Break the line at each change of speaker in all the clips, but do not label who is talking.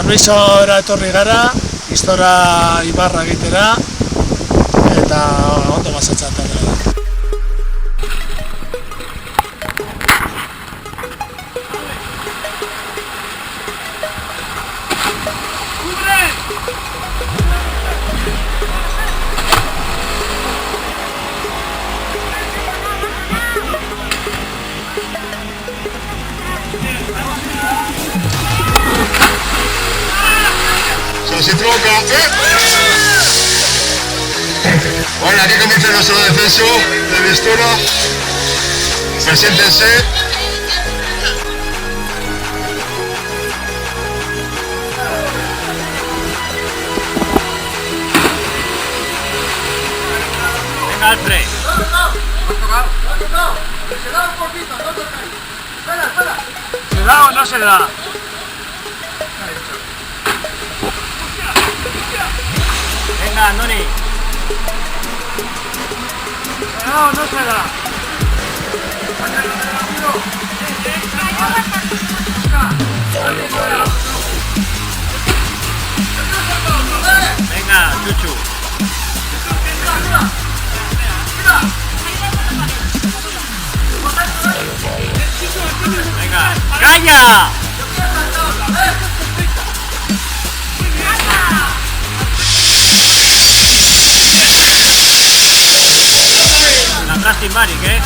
Luisora etorri gara, Iztora Ibarra egitera, eta ondo pasatzen da.
Se troca. Bueno, aquí comienza nuestro defenso de Mistura. Preséntense.
Venga, Alfred.
Se da un poquito, no tocáis. Espera.
¿Se da o no se da? Venga, Andoni. ¿Se da o no se da? Venga, Chuchu. Venga, ¡calla! La Plastic Magic, ¿eh?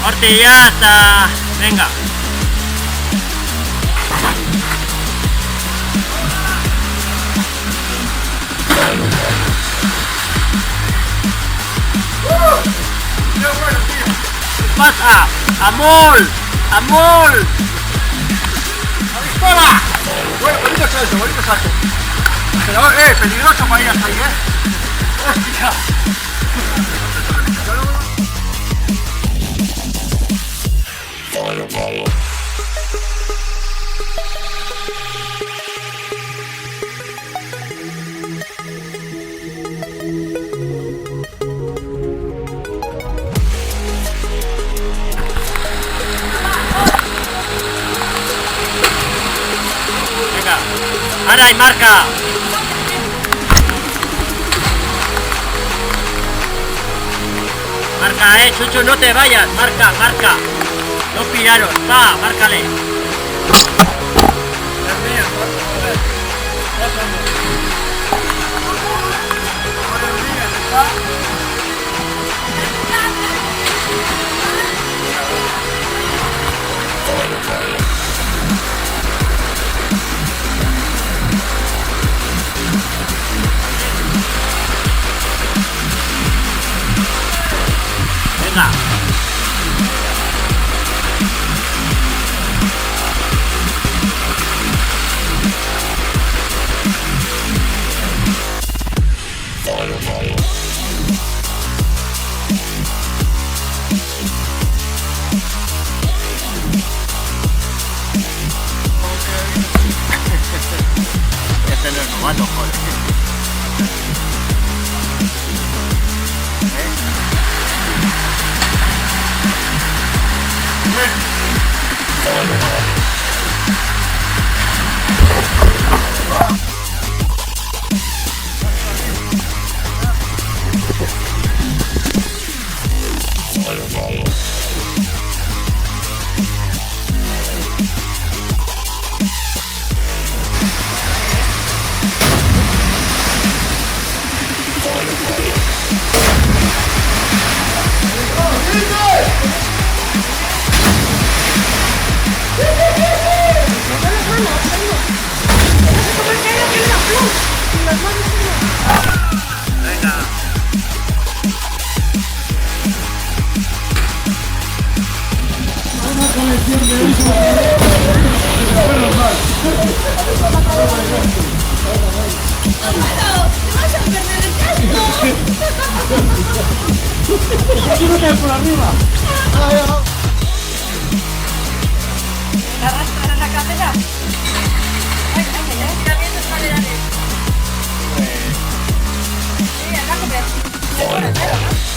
Orti, ya está. Venga. Pasa, Amol, Amol.
¡Hola! Bueno, bonito salto. Pero, peligroso para ir hasta ahí, ¡Hostia!
Ahora y marca. Marca, Chuchu, no te vayas. Marca. No piraros. Va, márcale. Venga. Este no es novato, joder.
por arriba.
¿La arrastrar en la cadera? Ay, ya está viendo escaleras. Sí, acá comer. por entero, ¿no?